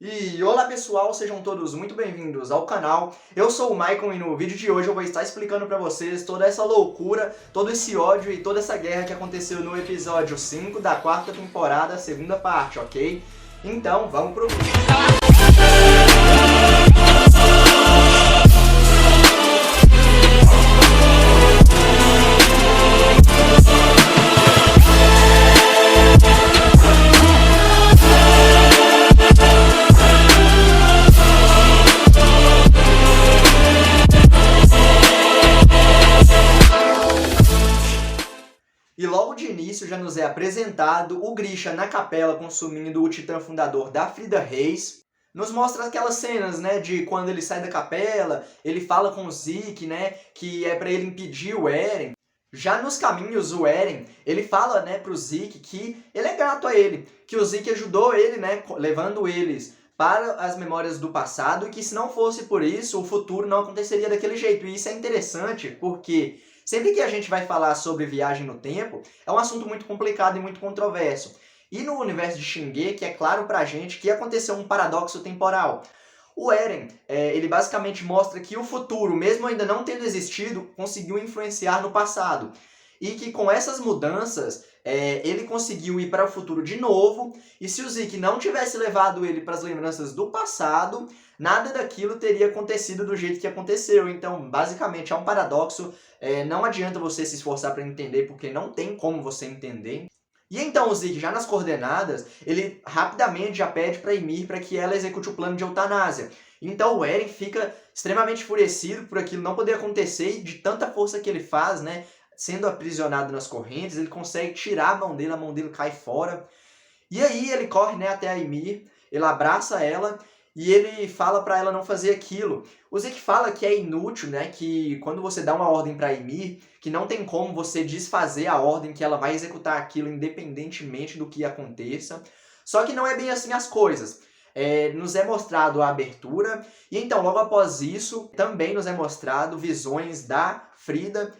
E olá pessoal, sejam todos muito bem-vindos ao canal. Eu sou o Maicon e no vídeo de hoje eu vou estar explicando pra vocês toda essa loucura, todo esse ódio e toda essa guerra que aconteceu no episódio 5 da quarta temporada, segunda parte, ok? Então, vamos pro vídeo. E logo de início já nos é apresentado o Grisha na capela consumindo o titã fundador da Frida Reis. Nos mostra aquelas cenas, né, de quando ele sai da capela, ele fala com o Zeke, né, que é pra ele impedir o Eren. Já nos caminhos, o Eren, ele fala, né, pro Zeke que ele é grato a ele, que o Zeke ajudou ele, né, levando eles para as memórias do passado e que se não fosse por isso, o futuro não aconteceria daquele jeito. E isso é interessante porque sempre que a gente vai falar sobre viagem no tempo, é um assunto muito complicado e muito controverso. E no universo de Shingeki é claro pra gente que aconteceu um paradoxo temporal. O Eren, ele basicamente mostra que o futuro, mesmo ainda não tendo existido, conseguiu influenciar no passado. E que com essas mudanças, ele conseguiu ir para o futuro de novo, e se o Zeke não tivesse levado ele para as lembranças do passado, nada daquilo teria acontecido do jeito que aconteceu. Então, basicamente, é um paradoxo, não adianta você se esforçar para entender, porque não tem como você entender. E então o Zeke, já nas coordenadas, ele rapidamente já pede para Ymir para que ela execute o plano de eutanásia. Então o Eren fica extremamente enfurecido por aquilo não poder acontecer e de tanta força que ele faz, né, sendo aprisionado nas correntes, ele consegue tirar a mão dele cai fora. E aí ele corre, né, até a Ymir, ele abraça ela e ele fala para ela não fazer aquilo. O Zeke fala que é inútil, né, que quando você dá uma ordem para Ymir, que não tem como você desfazer a ordem, que ela vai executar aquilo independentemente do que aconteça. Só que não é bem assim as coisas. Nos é mostrado a abertura, e então logo após isso, também nos é mostrado visões da Frida,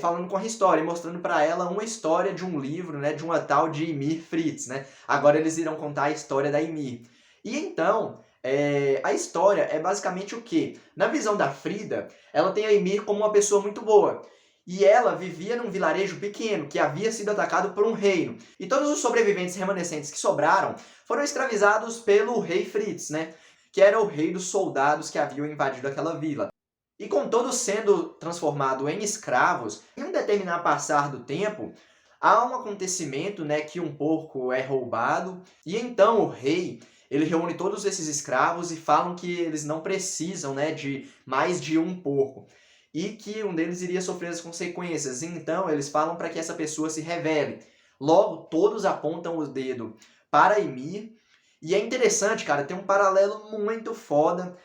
falando com a história, mostrando para ela uma história de um livro, né, de uma tal de Ymir Fritz, né? Agora eles irão contar a história da Ymir. E então, a história é basicamente o quê? Na visão da Frida, ela tem a Ymir como uma pessoa muito boa. E ela vivia num vilarejo pequeno, que havia sido atacado por um reino. E todos os sobreviventes remanescentes que sobraram foram escravizados pelo rei Fritz, né? Que era o rei dos soldados que haviam invadido aquela vila. E com todos sendo transformados em escravos, em um determinado passar do tempo, há um acontecimento, né, que um porco é roubado, e então o rei, ele reúne todos esses escravos e falam que eles não precisam, né, de mais de um porco, e que um deles iria sofrer as consequências. Então eles falam para que essa pessoa se revele. Logo, todos apontam o dedo para Ymir, e é interessante, cara, tem um paralelo muito foda,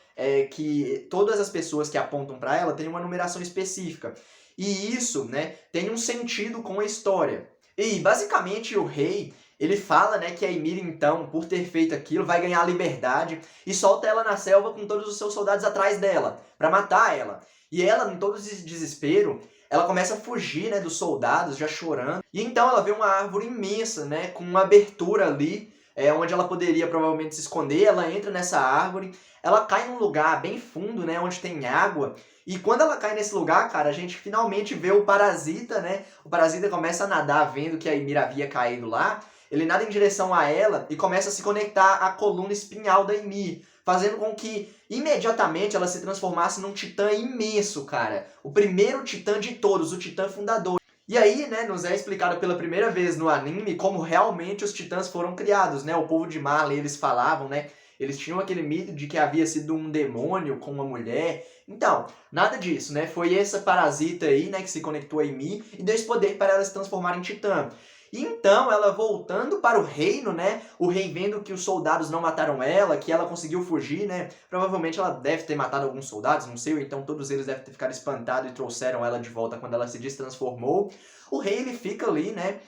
que todas as pessoas que apontam para ela têm uma numeração específica. E isso, né, tem um sentido com a história. E basicamente o rei, ele fala, né, que a Ymir então, por ter feito aquilo, vai ganhar a liberdade e solta ela na selva com todos os seus soldados atrás dela, para matar ela. E ela, em todo esse desespero, ela começa a fugir, né, dos soldados, já chorando. E então ela vê uma árvore imensa, né, com uma abertura ali, onde ela poderia provavelmente se esconder. Ela entra nessa árvore, ela cai num lugar bem fundo, né, onde tem água. E quando ela cai nesse lugar, cara, a gente finalmente vê o Parasita, né? O Parasita começa a nadar vendo que a Ymir havia caído lá. Ele nada em direção a ela e começa a se conectar à coluna espinhal da Ymir, fazendo com que imediatamente ela se transformasse num titã imenso, cara. O primeiro titã de todos, o titã fundador. E aí, né, nos é explicado pela primeira vez no anime como realmente os titãs foram criados, né? O povo de Marley, eles falavam, né? Eles tinham aquele mito de que havia sido um demônio com uma mulher. Então, nada disso, né? Foi essa parasita aí, né, que se conectou a Ymir e deu esse poder para ela se transformar em titã. E então, ela voltando para o reino, né? O rei vendo que os soldados não mataram ela, que ela conseguiu fugir, né? Provavelmente ela deve ter matado alguns soldados, não sei, ou então todos eles devem ter ficado espantados e trouxeram ela de volta quando ela se destransformou. O rei, ele fica ali, né?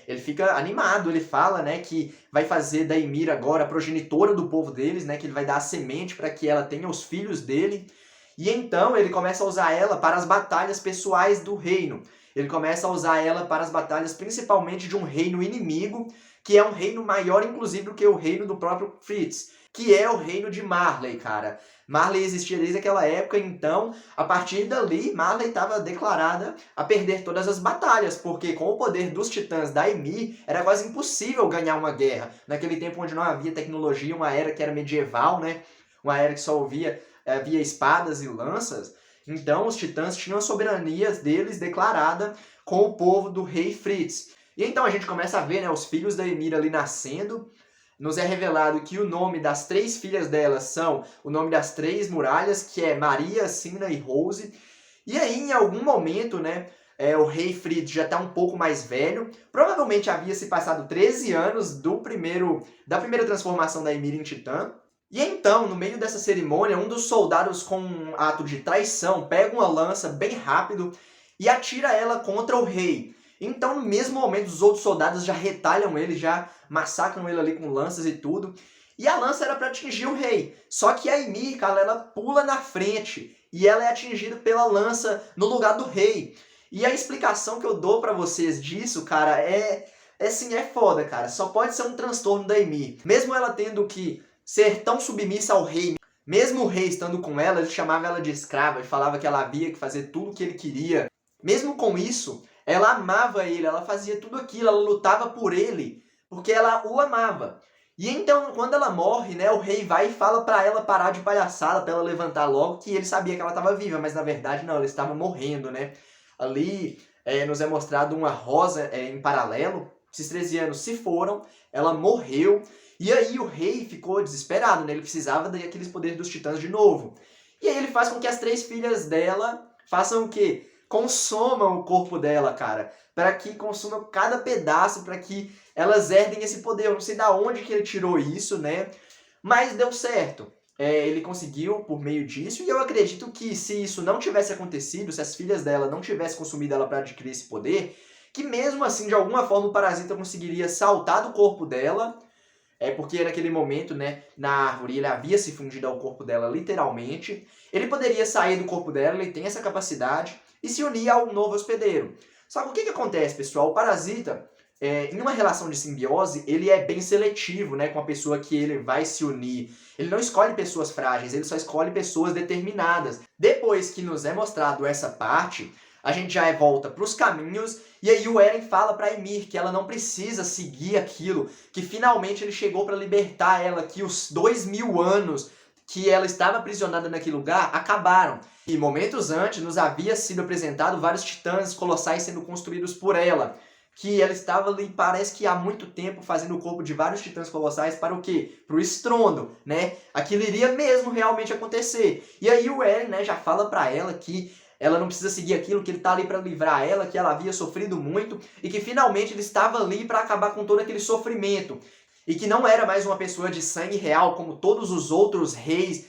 Ele fica animado, ele fala, né, que vai fazer da Ymir agora a progenitora do povo deles, né, que ele vai dar a semente para que ela tenha os filhos dele. E então ele começa a usar ela para as batalhas pessoais do reino. Ele começa a usar ela para as batalhas principalmente de um reino inimigo, que é um reino maior inclusive do que o reino do próprio Fritz. que é o reino de Marley, cara. Marley existia desde aquela época, então, a partir dali, Marley estava declarada a perder todas as batalhas, porque com o poder dos titãs da Ymir, era quase impossível ganhar uma guerra. Naquele tempo onde não havia tecnologia, uma era que era medieval, né? Uma era que só havia espadas e lanças. Então, os titãs tinham a soberania deles declarada com o povo do rei Fritz. E então a gente começa a ver, né, os filhos da Ymir ali nascendo. Nos é revelado que o nome das 3 filhas dela são o nome das 3 muralhas, que é Maria, Sina e Rose. E aí, em algum momento, né, o rei Fritz já está um pouco mais velho. Provavelmente havia se passado 13 anos da primeira transformação da Ymir em Titã. E então, no meio dessa cerimônia, um dos soldados, com um ato de traição, pega uma lança bem rápido e atira ela contra o rei. Então, no mesmo momento, os outros soldados já retalham ele, já massacram ele ali com lanças e tudo. E a lança era para atingir o rei. Só que a Ymir, cara, ela pula na frente e ela é atingida pela lança no lugar do rei. E a explicação que eu dou para vocês disso, cara, é foda, cara. Só pode ser um transtorno da Ymir. Mesmo ela tendo que ser tão submissa ao rei, mesmo o rei estando com ela, ele chamava ela de escrava e falava que ela havia que fazer tudo o que ele queria. Mesmo com isso, ela amava ele, ela fazia tudo aquilo, ela lutava por ele, porque ela o amava. E então, quando ela morre, né, o rei vai e fala pra ela parar de palhaçada, pra ela levantar logo, que ele sabia que ela estava viva, mas na verdade não, ela estava morrendo, né. Ali nos é mostrado uma rosa em paralelo, esses 13 anos se foram, ela morreu, e aí o rei ficou desesperado, né, ele precisava daqueles poderes dos titãs de novo. E aí ele faz com que as 3 filhas dela façam o quê? Consomam o corpo dela, cara, para que consumam cada pedaço, para que elas herdem esse poder. Eu não sei da onde que ele tirou isso, né? Mas deu certo. Ele conseguiu por meio disso, e eu acredito que se isso não tivesse acontecido, se as filhas dela não tivessem consumido ela para adquirir esse poder, que mesmo assim, de alguma forma, o parasita conseguiria saltar do corpo dela, porque naquele momento, né, na árvore, ele havia se fundido ao corpo dela literalmente. Ele poderia sair do corpo dela, ele tem essa capacidade, e se unir ao novo hospedeiro. Só que o que acontece, pessoal? O parasita, em uma relação de simbiose, ele é bem seletivo, né, com a pessoa que ele vai se unir. Ele não escolhe pessoas frágeis, ele só escolhe pessoas determinadas. Depois que nos é mostrado essa parte, a gente já volta para os caminhos, e aí o Eren fala para Ymir que ela não precisa seguir aquilo, que finalmente ele chegou para libertar ela, que os 2000 anos que ela estava aprisionada naquele lugar acabaram. E momentos antes nos havia sido apresentado vários titãs colossais sendo construídos por ela, que ela estava ali, parece que há muito tempo, fazendo o corpo de vários titãs colossais para o quê? Para o estrondo, né? Aquilo iria mesmo realmente acontecer. E aí o Eren, né, já fala para ela que ela não precisa seguir aquilo, que ele está ali para livrar ela, que ela havia sofrido muito e que finalmente ele estava ali para acabar com todo aquele sofrimento. E que não era mais uma pessoa de sangue real, como todos os outros reis,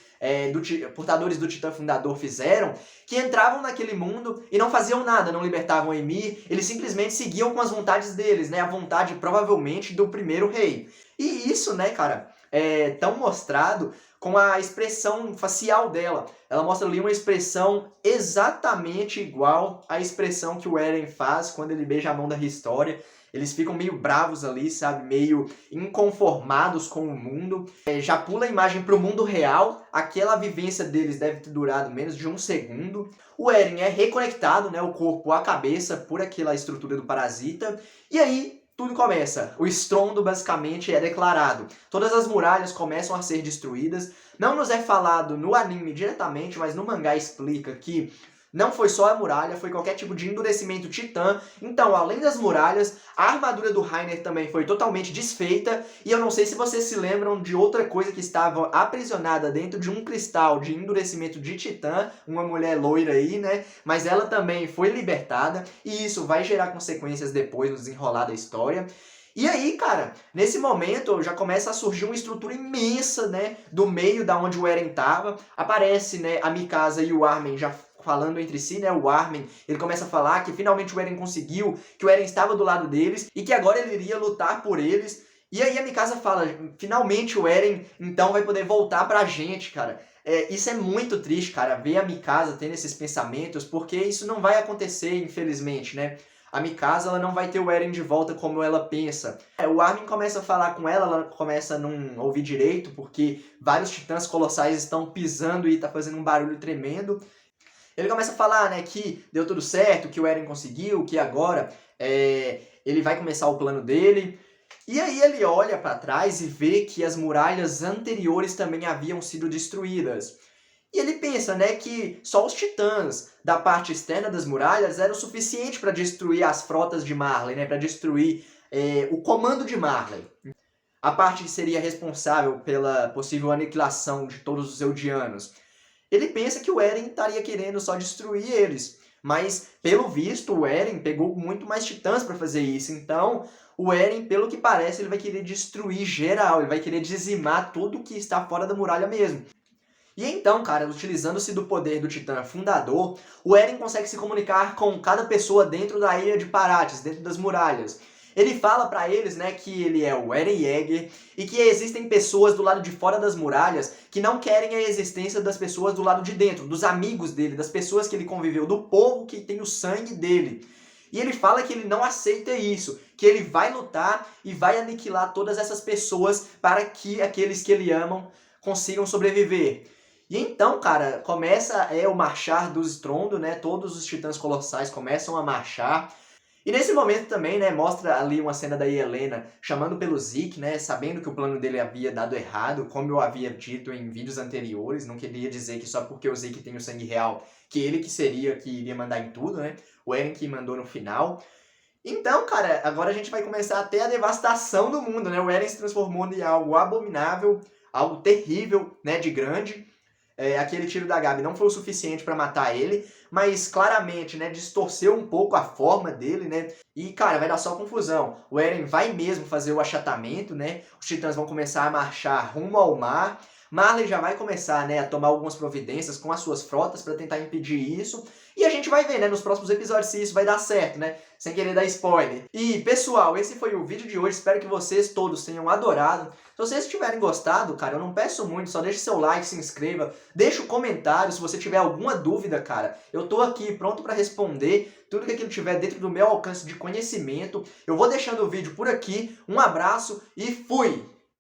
portadores do Titã Fundador fizeram, que entravam naquele mundo e não faziam nada, não libertavam a Ymir, eles simplesmente seguiam com as vontades deles, né? A vontade, provavelmente, do primeiro rei. E isso, né, cara, é tão mostrado com a expressão facial dela. Ela mostra ali uma expressão exatamente igual à expressão que o Eren faz quando ele beija a mão da Historia. Eles ficam meio bravos ali, sabe? Meio inconformados com o mundo. Já pula a imagem para o mundo real. Aquela vivência deles deve ter durado menos de 1 segundo. O Eren é reconectado, né? O corpo à cabeça por aquela estrutura do parasita. E aí tudo começa. O estrondo basicamente é declarado. Todas as muralhas começam a ser destruídas. Não nos é falado no anime diretamente, mas no mangá explica que não foi só a muralha, foi qualquer tipo de endurecimento titã. Então, além das muralhas, a armadura do Reiner também foi totalmente desfeita. E eu não sei se vocês se lembram de outra coisa que estava aprisionada dentro de um cristal de endurecimento de titã. Uma mulher loira aí, né? Mas ela também foi libertada. E isso vai gerar consequências depois no desenrolar da história. E aí, cara, nesse momento já começa a surgir uma estrutura imensa, né? Do meio da onde o Eren estava. Aparece, né, a Mikasa e o Armin já falando entre si, né, o Armin, ele começa a falar que finalmente o Eren conseguiu, que o Eren estava do lado deles e que agora ele iria lutar por eles. E aí a Mikasa fala, finalmente o Eren então vai poder voltar pra gente, cara. Isso é muito triste, cara, ver a Mikasa tendo esses pensamentos, porque isso não vai acontecer, infelizmente, né? a Mikasa ela não vai ter o Eren de volta como ela pensa. O Armin começa a falar com ela, ela começa a não ouvir direito, porque vários titãs colossais estão pisando e tá fazendo um barulho tremendo. Ele começa a falar, né, que deu tudo certo, que o Eren conseguiu, que agora ele vai começar o plano dele. E aí ele olha para trás e vê que as muralhas anteriores também haviam sido destruídas. E ele pensa, né, que só os titãs da parte externa das muralhas eram o suficiente para destruir as frotas de Marley, né, para destruir o comando de Marley. A parte que seria responsável pela possível aniquilação de todos os Eldianos. Ele pensa que o Eren estaria querendo só destruir eles. Mas, pelo visto, o Eren pegou muito mais titãs para fazer isso. Então, o Eren, pelo que parece, ele vai querer destruir geral. Ele vai querer dizimar tudo que está fora da muralha mesmo. E então, cara, utilizando-se do poder do Titã Fundador, o Eren consegue se comunicar com cada pessoa dentro da ilha de Parathis, dentro das muralhas. Ele fala pra eles, né, que ele é o Eren Yeager e que existem pessoas do lado de fora das muralhas que não querem a existência das pessoas do lado de dentro, dos amigos dele, das pessoas que ele conviveu, do povo que tem o sangue dele. E ele fala que ele não aceita isso, que ele vai lutar e vai aniquilar todas essas pessoas para que aqueles que ele ama consigam sobreviver. E então, cara, começa o marchar dos Strondo, né? Todos os titãs colossais começam a marchar. E nesse momento também, né, mostra ali uma cena da Helena chamando pelo Zeke, né, sabendo que o plano dele havia dado errado, como eu havia dito em vídeos anteriores, não queria dizer que só porque o Zeke tem o sangue real, que ele que seria que iria mandar em tudo, né? O Eren que mandou no final. Então, cara, agora a gente vai começar a ter a devastação do mundo, né? O Eren se transformou em algo abominável, algo terrível, né, de grande. Aquele tiro da Gabi não foi o suficiente para matar ele, mas claramente, né, distorceu um pouco a forma dele, né? E, cara, vai dar só confusão. O Eren vai mesmo fazer o achatamento, né? Os titãs vão começar a marchar rumo ao mar. Marley já vai começar, né, a tomar algumas providências com as suas frotas para tentar impedir isso. E a gente vai ver, né, nos próximos episódios se isso vai dar certo, né? Sem querer dar spoiler. E, pessoal, esse foi o vídeo de hoje. Espero que vocês todos tenham adorado. Se vocês tiverem gostado, cara, eu não peço muito, só deixe seu like, se inscreva, deixa um comentário se você tiver alguma dúvida, cara. Eu tô aqui pronto para responder tudo que aquilo tiver dentro do meu alcance de conhecimento. Eu vou deixando o vídeo por aqui. Um abraço e fui!